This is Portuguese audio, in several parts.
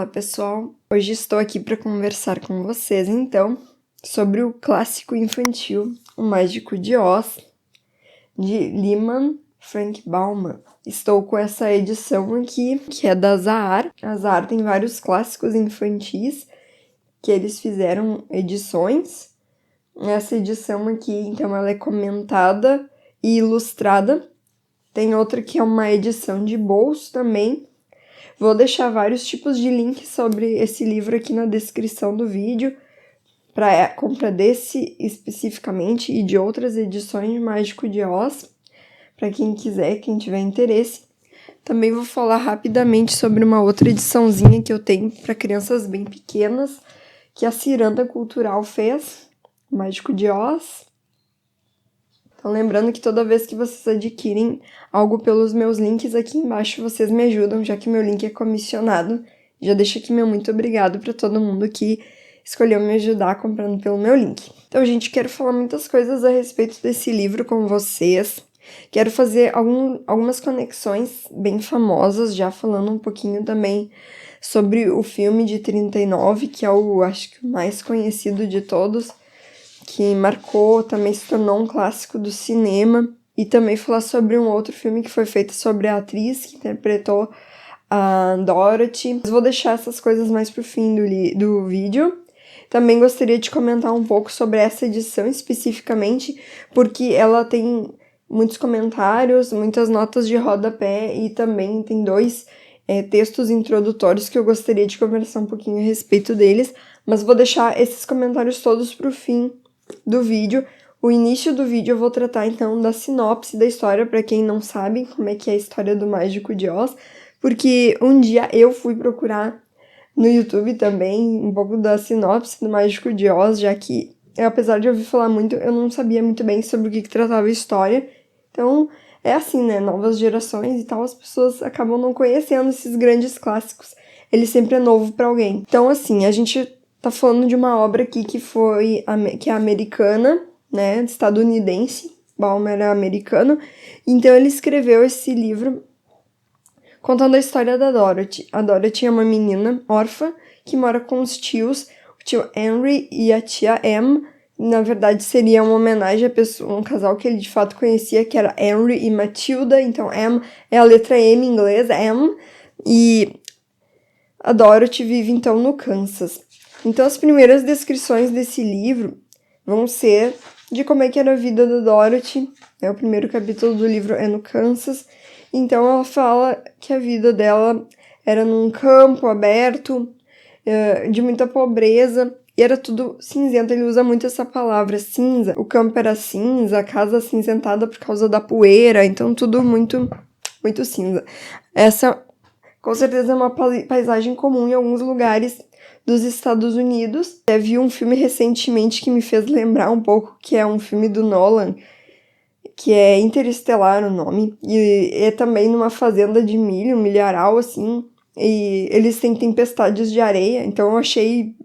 pessoal! Hoje estou aqui para conversar com vocês, então, sobre o clássico infantil O Mágico de Oz, de Lyman Frank Baum. Estou com essa edição aqui, que é da Zahar. A Zahar tem vários clássicos infantis que eles fizeram edições. Essa edição aqui, então, ela é comentada e ilustrada. Tem outra que é uma edição de bolso também. Vou deixar vários tipos de links sobre esse livro aqui na descrição do vídeo, para a compra desse especificamente e de outras edições de Mágico de Oz, para quem quiser, quem tiver interesse. Também vou falar rapidamente sobre uma outra ediçãozinha que eu tenho para crianças bem pequenas, que a Ciranda Cultural fez, Mágico de Oz. Então, lembrando que toda vez que vocês adquirem algo pelos meus links aqui embaixo, vocês me ajudam, já que meu link é comissionado. Já deixo aqui meu muito obrigado para todo mundo que escolheu me ajudar comprando pelo meu link. Então, gente, quero falar muitas coisas a respeito desse livro com vocês. Quero fazer algumas conexões bem famosas, já falando um pouquinho também sobre o filme de 39, que é acho que o mais conhecido de todos, que marcou, também se tornou um clássico do cinema, e também falar sobre um outro filme que foi feito sobre a atriz que interpretou a Dorothy. Mas vou deixar essas coisas mais pro fim do vídeo. Também gostaria de comentar um pouco sobre essa edição especificamente, porque ela tem muitos comentários, muitas notas de rodapé e também tem dois textos introdutórios que eu gostaria de conversar um pouquinho a respeito deles, mas vou deixar esses comentários todos pro fim do vídeo. O início do vídeo eu vou tratar então da sinopse da história, para quem não sabe como é que é a história do Mágico de Oz, porque um dia eu fui procurar no YouTube também um pouco da sinopse do Mágico de Oz, já que, apesar de eu ouvir falar muito, eu não sabia muito bem sobre o que tratava a história. Então, é assim, né, novas gerações e tal, as pessoas acabam não conhecendo esses grandes clássicos. Ele sempre é novo para alguém. Então, assim, a gente tá falando de uma obra aqui que é americana, né, estadunidense. Baum era americano. Então ele escreveu esse livro contando a história da Dorothy. A Dorothy é uma menina órfã que mora com os tios, o tio Henry e a tia Em. Na verdade, seria uma homenagem a um casal que ele de fato conhecia, que era Henry e Matilda. Então, Em é a letra M em inglês, Em. E a Dorothy vive, então, no Kansas. Então, as primeiras descrições desse livro vão ser de como é que era a vida da Dorothy. O primeiro capítulo do livro é no Kansas. Então, ela fala que a vida dela era num campo aberto, de muita pobreza, e era tudo cinzento. Ele usa muito essa palavra, cinza. O campo era cinza, a casa acinzentada por causa da poeira, então tudo muito, muito cinza. Essa, com certeza, é uma paisagem comum em alguns lugares dos Estados Unidos. Eu vi um filme recentemente que me fez lembrar um pouco, que é um filme do Nolan, que é Interestelar o nome, e é também numa fazenda de milho, um milharal, assim, e eles têm tempestades de areia, então eu achei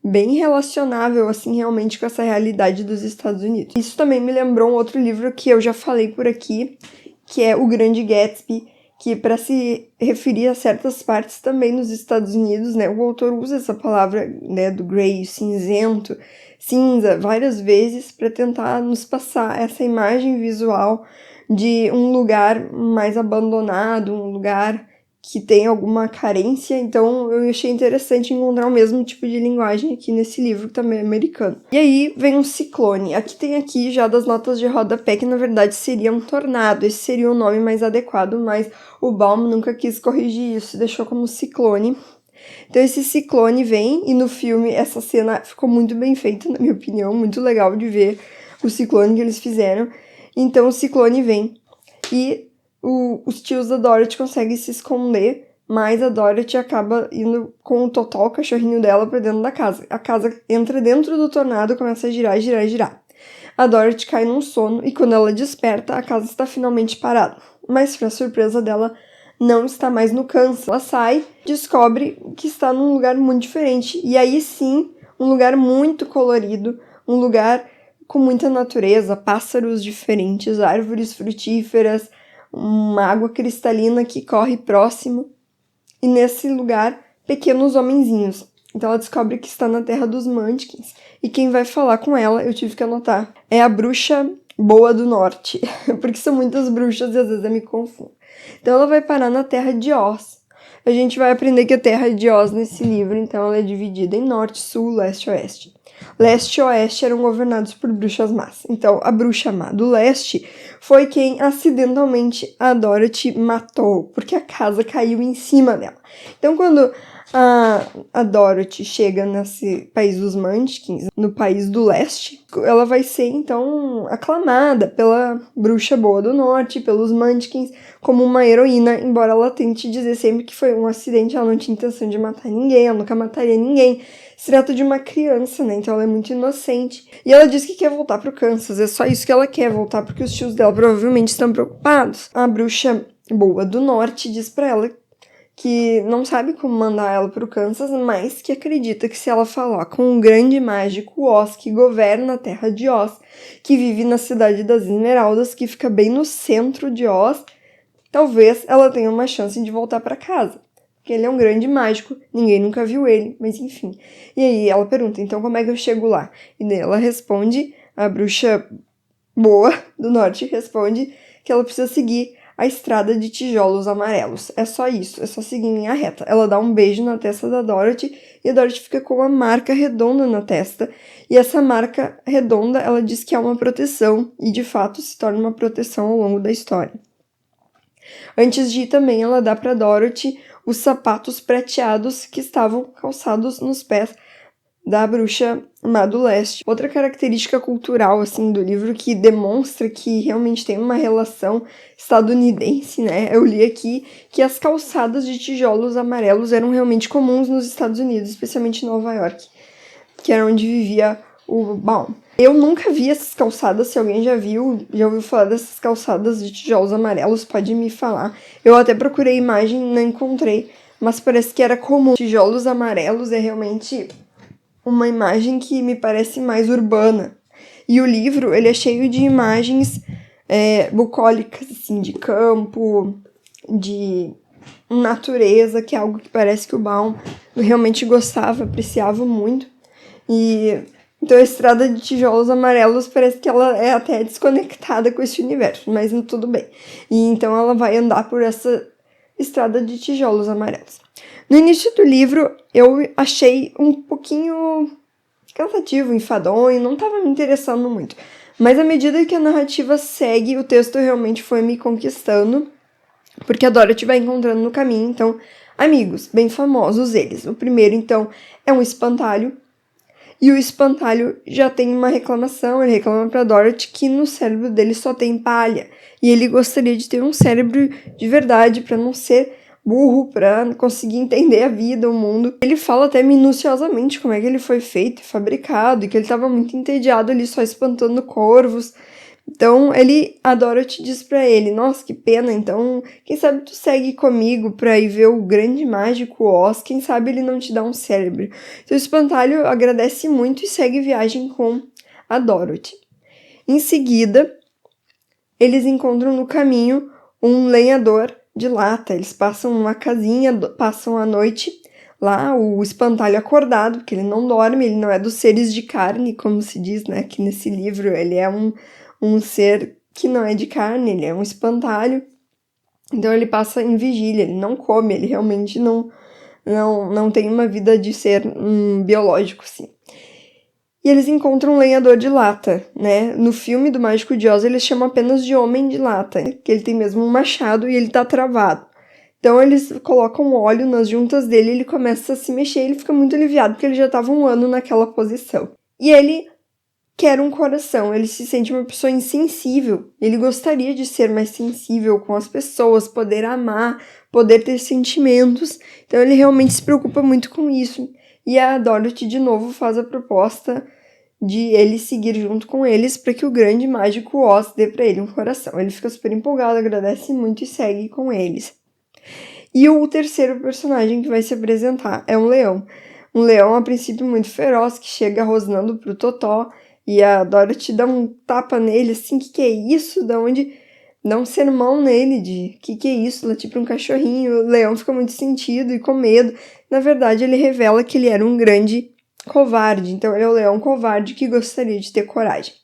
bem relacionável, assim, realmente com essa realidade dos Estados Unidos. Isso também me lembrou um outro livro que eu já falei por aqui, que é O Grande Gatsby, que para se referir a certas partes também nos Estados Unidos, né, o autor usa essa palavra, né, do grey, cinzento, cinza, várias vezes para tentar nos passar essa imagem visual de um lugar mais abandonado, um lugar que tem alguma carência. Então eu achei interessante encontrar o mesmo tipo de linguagem aqui nesse livro, que também é americano. E aí vem um ciclone. Aqui já das notas de rodapé, que na verdade seria um tornado. Esse seria o nome mais adequado, mas o Baum nunca quis corrigir isso, deixou como ciclone. Então esse ciclone vem, e no filme essa cena ficou muito bem feita, na minha opinião, muito legal de ver o ciclone que eles fizeram. Então o ciclone vem e os tios da Dorothy conseguem se esconder, mas a Dorothy acaba indo com o Totó, o cachorrinho dela, pra dentro da casa. A casa entra dentro do tornado, começa a girar, girar, girar. A Dorothy cai num sono e quando ela desperta, a casa está finalmente parada. Mas, pra surpresa dela, não está mais no Kansas. Ela sai, descobre que está num lugar muito diferente. E aí sim, um lugar muito colorido, um lugar com muita natureza, pássaros diferentes, árvores frutíferas, uma água cristalina que corre próximo. E nesse lugar, pequenos homenzinhos. Então ela descobre que está na terra dos Munchkins. E quem vai falar com ela, eu tive que anotar, é a bruxa boa do norte. Porque são muitas bruxas e às vezes eu me confundo. Então ela vai parar na terra de Oz. A gente vai aprender que a terra de Oz nesse livro, então, ela é dividida em norte, sul, leste e oeste. Leste e oeste eram governados por bruxas más. Então, a bruxa má do leste foi quem acidentalmente a Dorothy matou, porque a casa caiu em cima dela. Então, quando a Dorothy chega nesse país dos Munchkins, no país do leste, ela vai ser, então, aclamada pela bruxa boa do norte, pelos Munchkins, como uma heroína, embora ela tente dizer sempre que foi um acidente, ela não tinha intenção de matar ninguém, ela nunca mataria ninguém. Se trata de uma criança, né? Então ela é muito inocente. E ela diz que quer voltar pro Kansas, é só isso que ela quer, voltar porque os tios dela provavelmente estão preocupados. A bruxa boa do norte diz pra ela que não sabe como mandar ela pro Kansas, mas que acredita que se ela falar com um grande mágico Oz, que governa a terra de Oz, que vive na cidade das Esmeraldas, que fica bem no centro de Oz, talvez ela tenha uma chance de voltar para casa. Porque ele é um grande mágico, ninguém nunca viu ele, mas enfim. E aí ela pergunta, então como é que eu chego lá? E daí ela responde, a bruxa boa do norte responde que ela precisa seguir a estrada de tijolos amarelos. É só isso, é só seguir em linha reta. Ela dá um beijo na testa da Dorothy e a Dorothy fica com uma marca redonda na testa. E essa marca redonda, ela diz que é uma proteção e de fato se torna uma proteção ao longo da história. Antes de ir também, ela dá para Dorothy os sapatos prateados que estavam calçados nos pés da bruxa má do leste. Outra característica cultural, assim, do livro que demonstra que realmente tem uma relação estadunidense, né? Eu li aqui que as calçadas de tijolos amarelos eram realmente comuns nos Estados Unidos, especialmente em Nova York, que era onde vivia o Baum. Eu nunca vi essas calçadas, se alguém já ouviu falar dessas calçadas de tijolos amarelos, pode me falar. Eu até procurei imagem, não encontrei, mas parece que era comum. Tijolos amarelos é realmente uma imagem que me parece mais urbana. E o livro, ele é cheio de imagens bucólicas, assim, de campo, de natureza, que é algo que parece que o Baum realmente gostava, apreciava muito. E então a estrada de tijolos amarelos parece que ela é até desconectada com esse universo, mas tudo bem. E então ela vai andar por essa estrada de tijolos amarelos. No início do livro, eu achei um pouquinho cansativo, enfadonho, não estava me interessando muito. Mas à medida que a narrativa segue, o texto realmente foi me conquistando, porque a Dorothy vai encontrando no caminho, então, amigos, bem famosos eles. O primeiro, então, é um espantalho, e o espantalho já tem uma reclamação, ele reclama pra Dorothy que no cérebro dele só tem palha, e ele gostaria de ter um cérebro de verdade, para não ser burro, para conseguir entender a vida, o mundo. Ele fala até minuciosamente como é que ele foi feito e fabricado, e que ele estava muito entediado ali só espantando corvos. Então, a Dorothy diz pra ele, nossa, que pena, então, quem sabe tu segue comigo pra ir ver o grande mágico Oz, quem sabe ele não te dá um cérebro. Então, o espantalho agradece muito e segue viagem com a Dorothy. Em seguida, eles encontram no caminho um lenhador de lata, eles passam uma casinha, passam a noite lá, o espantalho acordado, porque ele não dorme, ele não é dos seres de carne, como se diz, né, que nesse livro ele é um ser que não é de carne, ele é um espantalho, então ele passa em vigília, ele não come, ele realmente não tem uma vida de ser biológico, assim. E eles encontram um lenhador de lata, né? No filme do Mágico de Oz, eles chamam apenas de Homem de Lata, que ele tem mesmo um machado e ele tá travado. Então eles colocam óleo nas juntas dele, ele começa a se mexer, ele fica muito aliviado, porque ele já estava um ano naquela posição. E ele quer um coração, ele se sente uma pessoa insensível, ele gostaria de ser mais sensível com as pessoas, poder amar, poder ter sentimentos, então ele realmente se preocupa muito com isso. E a Dorothy de novo faz a proposta de ele seguir junto com eles para que o grande mágico Oz dê para ele um coração. Ele fica super empolgado, agradece muito e segue com eles. E o terceiro personagem que vai se apresentar é um leão. Um leão, a princípio, muito feroz, que chega rosnando pro Totó, e a Dorothy dá um tapa nele, assim, que é isso? Da onde dá um sermão nele de que é isso, latir pra um cachorrinho. O leão fica muito sentido e com medo. Na verdade, ele revela que ele era um grande covarde. Então, ele é o leão covarde que gostaria de ter coragem.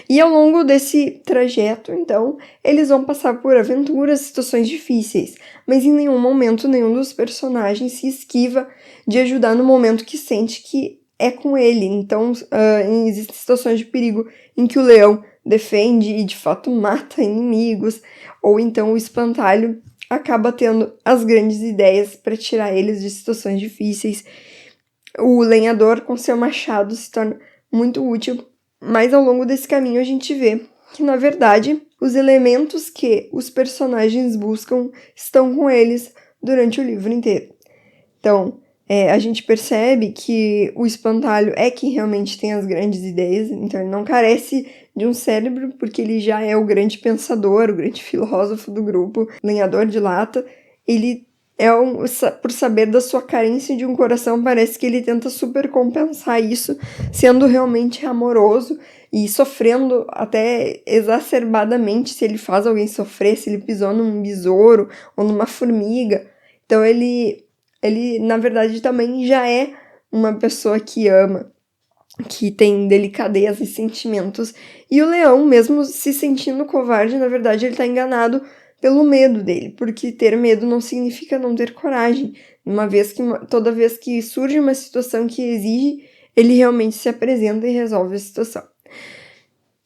E ao longo desse trajeto, então, eles vão passar por aventuras, situações difíceis, mas em nenhum momento nenhum dos personagens se esquiva de ajudar no momento que sente que é com ele. Então, existem situações de perigo em que o leão defende e de fato mata inimigos, ou então o espantalho acaba tendo as grandes ideias para tirar eles de situações difíceis. O lenhador com seu machado se torna muito útil, mas ao longo desse caminho a gente vê que, na verdade, os elementos que os personagens buscam estão com eles durante o livro inteiro. Então, a gente percebe que o espantalho é quem realmente tem as grandes ideias, então ele não carece de um cérebro, porque ele já é o grande pensador, o grande filósofo do grupo, lenhador de lata. Ele por saber da sua carência de um coração, parece que ele tenta super compensar isso, sendo realmente amoroso e sofrendo até exacerbadamente se ele faz alguém sofrer, se ele pisou num besouro ou numa formiga. Então ele, na verdade, também já é uma pessoa que ama, que tem delicadeza e sentimentos. E o leão, mesmo se sentindo covarde, na verdade, ele tá enganado pelo medo dele, porque ter medo não significa não ter coragem. Toda vez que surge uma situação que exige, ele realmente se apresenta e resolve a situação.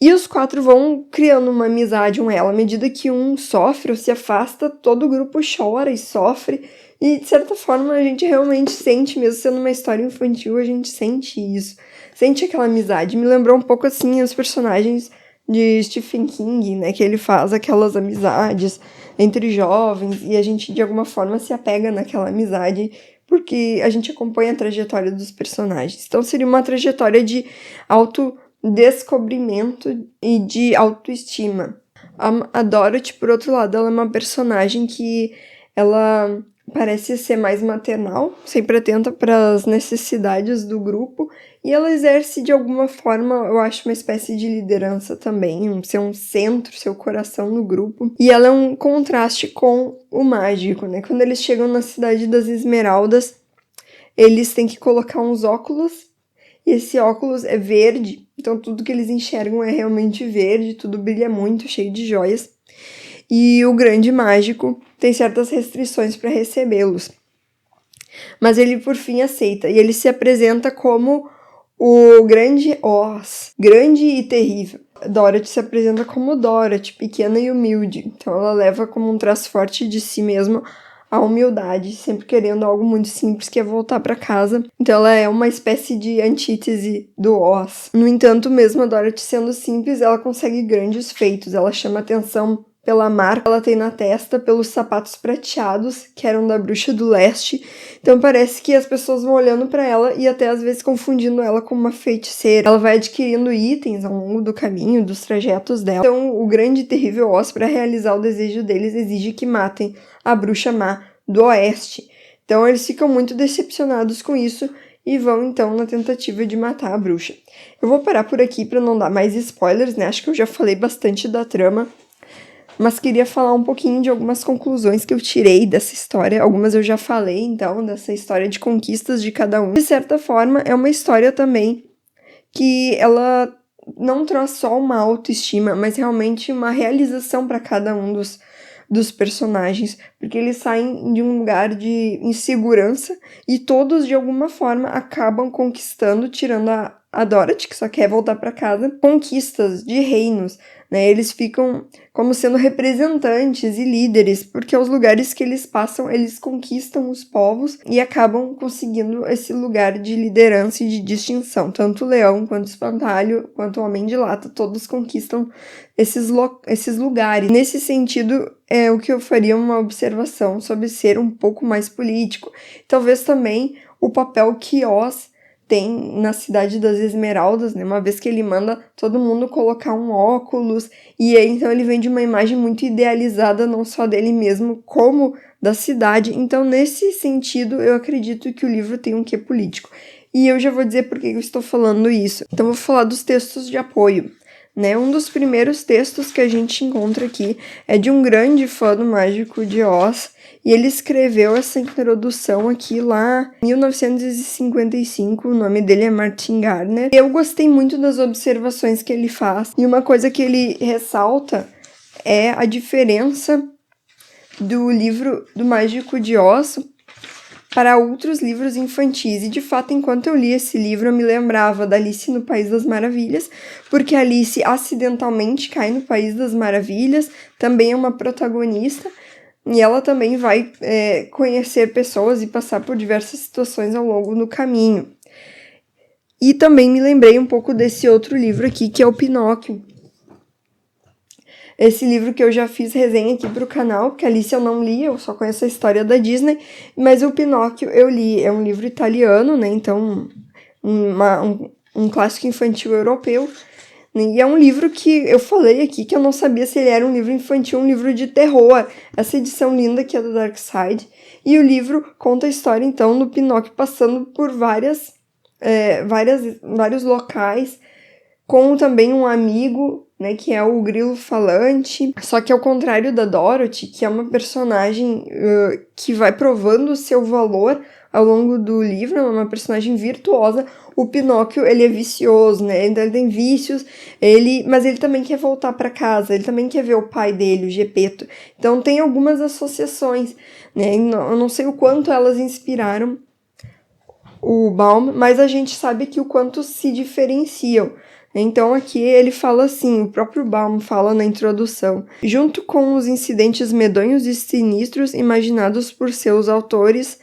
E os 4 vão criando uma amizade, um elo. À medida que um sofre ou se afasta, todo o grupo chora e sofre. E, de certa forma, a gente realmente sente, mesmo sendo uma história infantil, a gente sente isso. Sente aquela amizade. Me lembrou um pouco, assim, os personagens de Stephen King, né? Que ele faz aquelas amizades entre jovens e a gente, de alguma forma, se apega naquela amizade porque a gente acompanha a trajetória dos personagens. Então, seria uma trajetória de autodescobrimento e de autoestima. A Dorothy, por outro lado, ela é uma personagem que ela parece ser mais maternal, sempre atenta para as necessidades do grupo, e ela exerce de alguma forma, eu acho, uma espécie de liderança também, ser um centro, ser o coração do grupo. E ela é um contraste com o mágico, né? Quando eles chegam na Cidade das Esmeraldas, eles têm que colocar uns óculos, e esse óculos é verde, então tudo que eles enxergam é realmente verde, tudo brilha muito, cheio de joias. E o grande mágico tem certas restrições para recebê-los. Mas ele, por fim, aceita. E ele se apresenta como o grande Oz, grande e terrível. Dorothy se apresenta como Dorothy, pequena e humilde. Então ela leva como um traço forte de si mesma a humildade, sempre querendo algo muito simples, que é voltar para casa. Então ela é uma espécie de antítese do Oz. No entanto, mesmo a Dorothy sendo simples, ela consegue grandes feitos. Ela chama atenção pela marca que ela tem na testa, pelos sapatos prateados, que eram da Bruxa do Leste. Então parece que as pessoas vão olhando para ela e até às vezes confundindo ela com uma feiticeira. Ela vai adquirindo itens ao longo do caminho, dos trajetos dela. Então o grande e terrível Oz, para realizar o desejo deles, exige que matem a Bruxa Má do Oeste. Então eles ficam muito decepcionados com isso e vão então na tentativa de matar a bruxa. Eu vou parar por aqui para não dar mais spoilers, né? Acho que eu já falei bastante da trama, mas queria falar um pouquinho de algumas conclusões que eu tirei dessa história. Algumas eu já falei, então, dessa história de conquistas de cada um. De certa forma, é uma história também que ela não traz só uma autoestima, mas realmente uma realização para cada um dos personagens, porque eles saem de um lugar de insegurança e todos, de alguma forma, acabam conquistando, tirando a Dorothy, que só quer voltar para casa, conquistas de reinos, né? Eles ficam como sendo representantes e líderes, porque aos lugares que eles passam, eles conquistam os povos e acabam conseguindo esse lugar de liderança e de distinção. Tanto o leão, quanto o espantalho, quanto o homem de lata, todos conquistam esses lugares. Nesse sentido, é o que eu faria uma observação sobre ser um pouco mais político. Talvez também o papel que Oz tem na Cidade das Esmeraldas, né? Uma vez que ele manda todo mundo colocar um óculos, e aí então ele vem de uma imagem muito idealizada, não só dele mesmo, como da cidade. Então, nesse sentido, eu acredito que o livro tem um quê político. E eu já vou dizer por que eu estou falando isso. Então, eu vou falar dos textos de apoio. né? Um dos primeiros textos que a gente encontra aqui é de um grande fã do Mágico de Oz, e ele escreveu essa introdução aqui lá em 1955, o nome dele é Martin Gardner. Eu gostei muito das observações que ele faz, e uma coisa que ele ressalta é a diferença do livro do Mágico de Oz para outros livros infantis. E, de fato, enquanto eu li esse livro, eu me lembrava da Alice no País das Maravilhas, porque a Alice acidentalmente cai no País das Maravilhas, também é uma protagonista, e ela também vai conhecer pessoas e passar por diversas situações ao longo do caminho. E também me lembrei um pouco desse outro livro aqui, que é o Pinóquio. Esse livro que eu já fiz resenha aqui pro canal, porque a Alice eu não li, eu só conheço a história da Disney, mas o Pinóquio eu li. É um livro italiano, né? Então, um clássico infantil europeu. E é um livro que eu falei aqui que eu não sabia se ele era um livro infantil ou um livro de terror. Essa edição linda aqui é do Dark Side. E o livro conta a história, então, do Pinóquio passando por vários locais, com também um amigo, né, que é o Grilo Falante. Só que ao contrário da Dorothy, que é uma personagem que vai provando o seu valor ao longo do livro, é uma personagem virtuosa, o Pinóquio, ele é vicioso, né, então ele tem vícios, mas ele também quer voltar para casa, ele também quer ver o pai dele, o Gepeto. Então tem algumas associações, né, eu não sei o quanto elas inspiraram o Baum, mas a gente sabe que o quanto se diferenciam. Então aqui ele fala assim, o próprio Baum fala na introdução: junto com os incidentes medonhos e sinistros imaginados por seus autores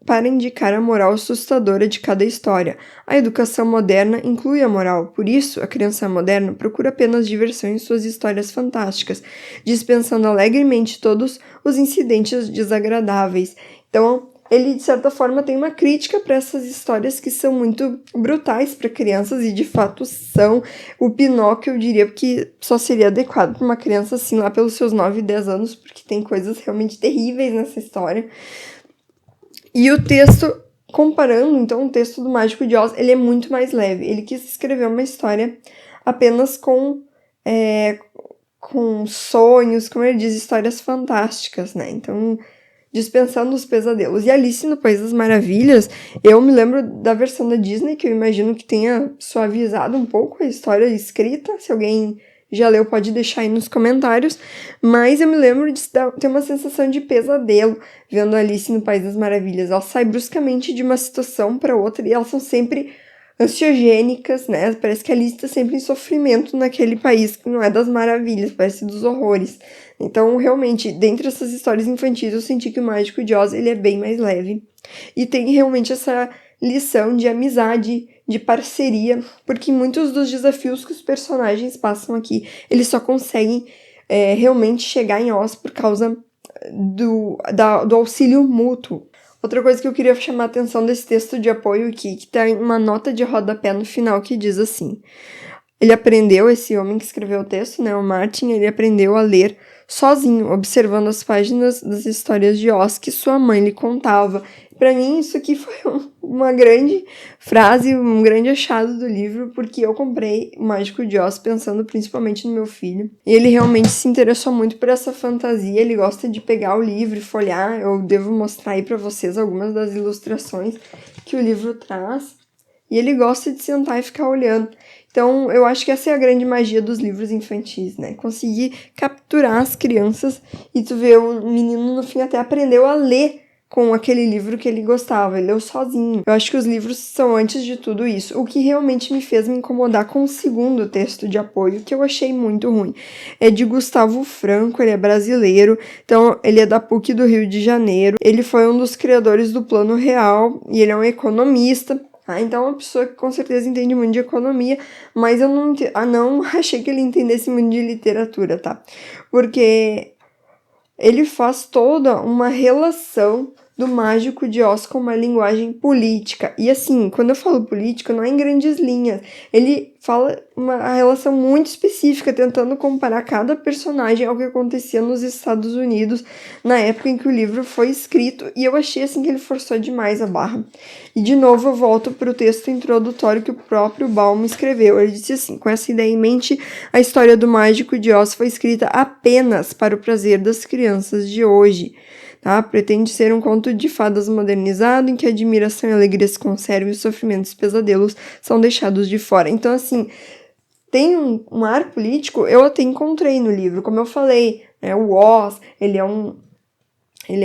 para indicar a moral assustadora de cada história, a educação moderna inclui a moral. Por isso, a criança moderna procura apenas diversão em suas histórias fantásticas, dispensando alegremente todos os incidentes desagradáveis. Então, ele, de certa forma, tem uma crítica para essas histórias que são muito brutais para crianças, e de fato são. O Pinóquio, eu diria que só seria adequado para uma criança assim lá pelos seus 9, 10 anos, porque tem coisas realmente terríveis nessa história. E o texto, comparando, então, o texto do Mágico de Oz, ele é muito mais leve. Ele quis escrever uma história apenas com sonhos, como ele diz, histórias fantásticas, né? Então, dispensando os pesadelos. E Alice no País das Maravilhas, eu me lembro da versão da Disney, que eu imagino que tenha suavizado um pouco a história escrita. Se alguém já leu, pode deixar aí nos comentários. Mas eu me lembro de ter uma sensação de pesadelo vendo Alice no País das Maravilhas. Ela sai bruscamente de uma situação para outra e elas são sempre ansiogênicas, né? Parece que a Alice está sempre em sofrimento naquele país que não é das maravilhas, parece dos horrores. Então, realmente, dentre essas histórias infantis, eu senti que o Mágico de Oz, ele é bem mais leve. E tem realmente essa lição de amizade, de parceria, porque muitos dos desafios que os personagens passam aqui, eles só conseguem realmente chegar em Oz por causa do auxílio mútuo. Outra coisa que eu queria chamar a atenção desse texto de apoio aqui, que tem uma nota de rodapé no final que diz assim: ele aprendeu, esse homem que escreveu o texto, né, o Martin, ele aprendeu a ler sozinho, observando as páginas das histórias de Oz que sua mãe lhe contava. Para mim, isso aqui foi uma grande frase, um grande achado do livro, porque eu comprei o Mágico de Oz pensando principalmente no meu filho. E ele realmente se interessou muito por essa fantasia, ele gosta de pegar o livro e folhear. Eu devo mostrar aí para vocês algumas das ilustrações que o livro traz. E ele gosta de sentar e ficar olhando. Então, eu acho que essa é a grande magia dos livros infantis, né? Conseguir capturar as crianças e tu vê o menino no fim até aprendeu a ler com aquele livro que ele gostava, ele leu sozinho. Eu acho que os livros são, antes de tudo, isso. O que realmente me fez me incomodar com o segundo texto de apoio, que eu achei muito ruim, é de Gustavo Franco, ele é brasileiro, então ele é da PUC do Rio de Janeiro, ele foi um dos criadores do Plano Real e ele é um economista. Então é uma pessoa que com certeza entende muito de economia, mas eu não achei que ele entendesse muito de literatura, tá? Porque ele faz toda uma relação do Mágico de Oz com uma linguagem política. E assim, quando eu falo política, não é em grandes linhas. Ele fala uma relação muito específica, tentando comparar cada personagem ao que acontecia nos Estados Unidos na época em que o livro foi escrito, e eu achei assim que ele forçou demais a barra. E de novo eu volto para o texto introdutório que o próprio Baum escreveu. Ele disse assim: com essa ideia em mente, a história do Mágico de Oz foi escrita apenas para o prazer das crianças de hoje. Tá? Pretende ser um conto de fadas modernizado, em que a admiração e a alegria se conservam e os sofrimentos e pesadelos são deixados de fora. Então, assim, tem um ar político, eu até encontrei no livro. Como eu falei, né, o Oz, ele é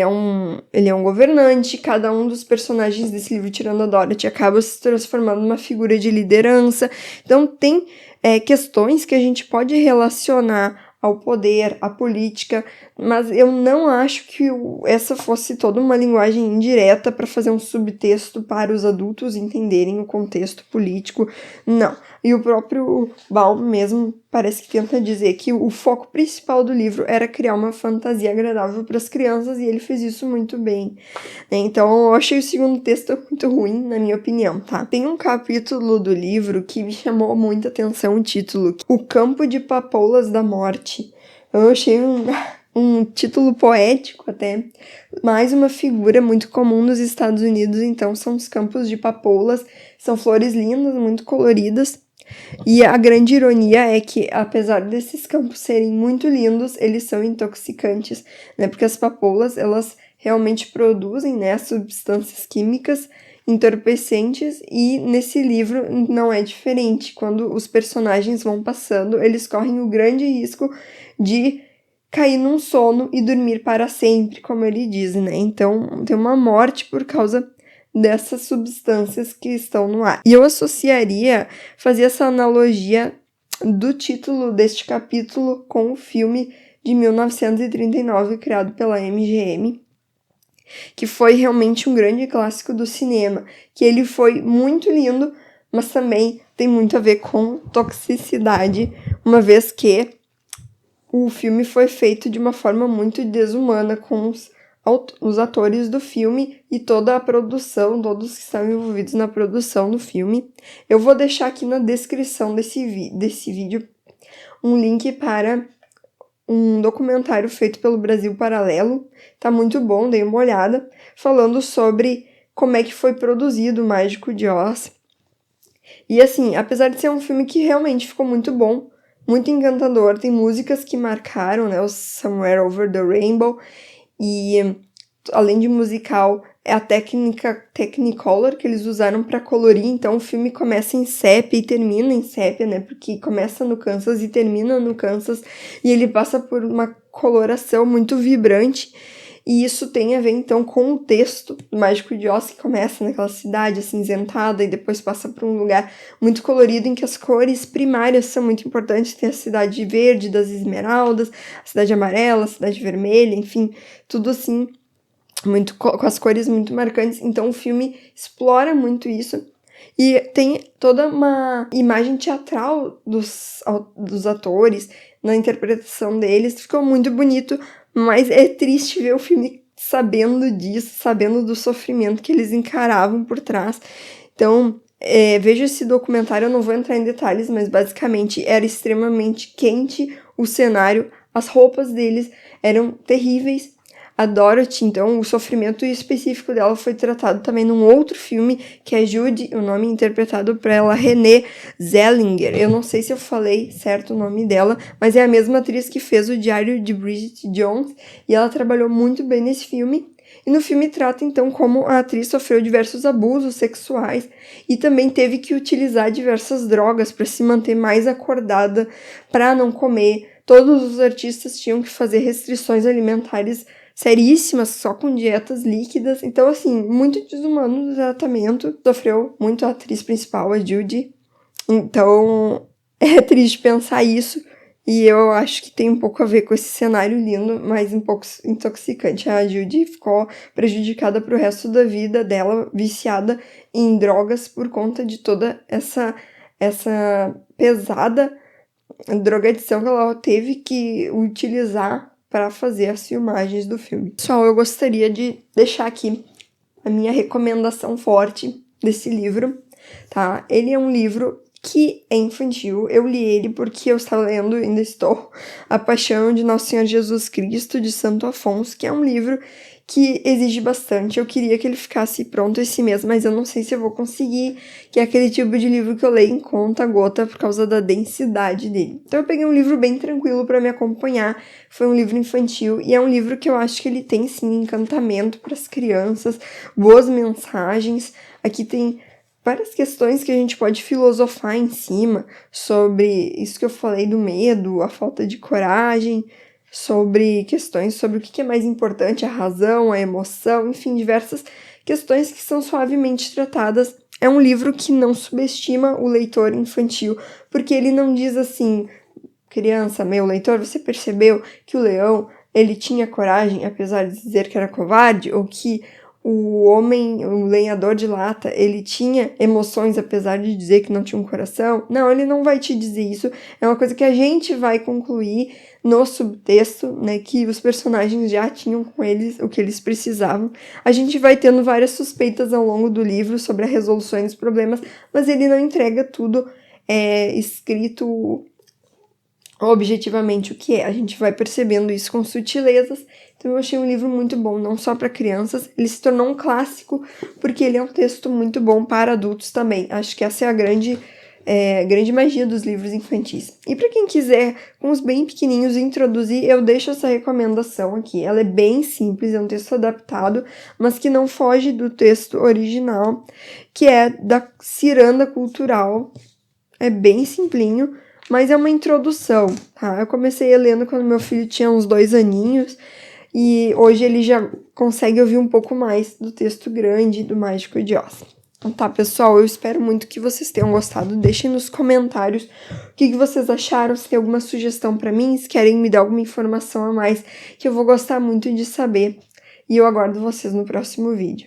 um governante. Cada um dos personagens desse livro, tirando a Dorothy, acaba se transformando numa figura de liderança. Então, tem questões que a gente pode relacionar ao poder, à política, mas eu não acho que essa fosse toda uma linguagem indireta para fazer um subtexto para os adultos entenderem o contexto político, não. E o próprio Baum mesmo parece que tenta dizer que o foco principal do livro era criar uma fantasia agradável para as crianças, e ele fez isso muito bem. Então, eu achei o segundo texto muito ruim, na minha opinião, tá? Tem um capítulo do livro que me chamou muita atenção, o título, O Campo de Papoulas da Morte. Eu achei um título poético até. Mais uma figura muito comum nos Estados Unidos, então, são os campos de papoulas. São flores lindas, muito coloridas. E a grande ironia é que, apesar desses campos serem muito lindos, eles são intoxicantes, né? Porque as papoulas, elas realmente produzem, né, substâncias químicas entorpecentes, e nesse livro não é diferente. Quando os personagens vão passando, eles correm o grande risco de cair num sono e dormir para sempre, como ele diz, né? Então, tem uma morte por causa dessas substâncias que estão no ar. E eu fazia essa analogia do título deste capítulo com o filme de 1939, criado pela MGM, que foi realmente um grande clássico do cinema, que ele foi muito lindo, mas também tem muito a ver com toxicidade, uma vez que o filme foi feito de uma forma muito desumana com os atores do filme e toda a produção, todos que estavam envolvidos na produção do filme. Eu vou deixar aqui na descrição desse vídeo um link para um documentário feito pelo Brasil Paralelo. Tá muito bom, dei uma olhada, falando sobre como é que foi produzido o Mágico de Oz. E assim, apesar de ser um filme que realmente ficou muito bom, muito encantador, tem músicas que marcaram, né, o Somewhere Over the Rainbow, e além de musical, é a técnica Technicolor que eles usaram para colorir. Então o filme começa em sépia e termina em sépia, né, porque começa no Kansas e termina no Kansas, e ele passa por uma coloração muito vibrante. E isso tem a ver, então, com o texto do Mágico de Oz, que começa naquela cidade acinzentada e depois passa para um lugar muito colorido, em que as cores primárias são muito importantes. Tem a cidade verde das esmeraldas, a cidade amarela, a cidade vermelha, enfim, tudo assim, muito com as cores muito marcantes. Então, o filme explora muito isso. E tem toda uma imagem teatral dos atores, na interpretação deles. Ficou muito bonito, mas é triste ver o filme sabendo disso, sabendo do sofrimento que eles encaravam por trás. Então, veja esse documentário, eu não vou entrar em detalhes, mas basicamente era extremamente quente o cenário, as roupas deles eram terríveis. A Dorothy, então, o sofrimento específico dela foi tratado também num outro filme, que é Judy, o nome interpretado por ela, Renée Zellweger. Eu não sei se eu falei certo o nome dela, mas é a mesma atriz que fez o Diário de Bridget Jones, e ela trabalhou muito bem nesse filme. E no filme trata, então, como a atriz sofreu diversos abusos sexuais e também teve que utilizar diversas drogas para se manter mais acordada, para não comer. Todos os artistas tinham que fazer restrições alimentares seríssimas, só com dietas líquidas. Então, assim, muito desumano o tratamento. Sofreu muito a atriz principal, a Judy. Então, é triste pensar isso. E eu acho que tem um pouco a ver com esse cenário lindo, mas um pouco intoxicante. A Judy ficou prejudicada pro resto da vida dela, viciada em drogas por conta de toda essa pesada drogadição que ela teve que utilizar para fazer as filmagens do filme. Pessoal, eu gostaria de deixar aqui a minha recomendação forte desse livro, tá? Ele é um livro que é infantil. Eu li ele porque eu estava lendo, ainda estou, A Paixão de Nosso Senhor Jesus Cristo, de Santo Afonso, que é um livro que exige bastante. Eu queria que ele ficasse pronto esse mês, mas eu não sei se eu vou conseguir, que é aquele tipo de livro que eu leio em conta gota por causa da densidade dele. Então eu peguei um livro bem tranquilo para me acompanhar. Foi um livro infantil e é um livro que eu acho que ele tem sim encantamento para as crianças, boas mensagens. Aqui tem várias questões que a gente pode filosofar em cima sobre isso que eu falei do medo, a falta de coragem, sobre questões sobre o que é mais importante, a razão, a emoção, enfim, diversas questões que são suavemente tratadas. É um livro que não subestima o leitor infantil, porque ele não diz assim, criança, meu leitor, você percebeu que o leão, ele tinha coragem, apesar de dizer que era covarde, ou que o homem, o lenhador de lata, ele tinha emoções, apesar de dizer que não tinha um coração? Não, ele não vai te dizer isso. É uma coisa que a gente vai concluir no subtexto, né, que os personagens já tinham com eles o que eles precisavam. A gente vai tendo várias suspeitas ao longo do livro sobre a resolução dos problemas, mas ele não entrega tudo escrito objetivamente o que é. A gente vai percebendo isso com sutilezas. Então eu achei um livro muito bom, não só para crianças, ele se tornou um clássico porque ele é um texto muito bom para adultos também. Acho que essa é a grande magia dos livros infantis. E para quem quiser, com os bem pequenininhos, introduzir, eu deixo essa recomendação aqui. Ela é bem simples, é um texto adaptado, mas que não foge do texto original, que é da Ciranda Cultural. É bem simplinho, mas é uma introdução, tá? Eu comecei lendo quando meu filho tinha uns 2 aninhos, e hoje ele já consegue ouvir um pouco mais do texto grande do Mágico de Oz. Então tá, pessoal, eu espero muito que vocês tenham gostado. Deixem nos comentários o que vocês acharam, se tem alguma sugestão pra mim, se querem me dar alguma informação a mais, que eu vou gostar muito de saber. E eu aguardo vocês no próximo vídeo.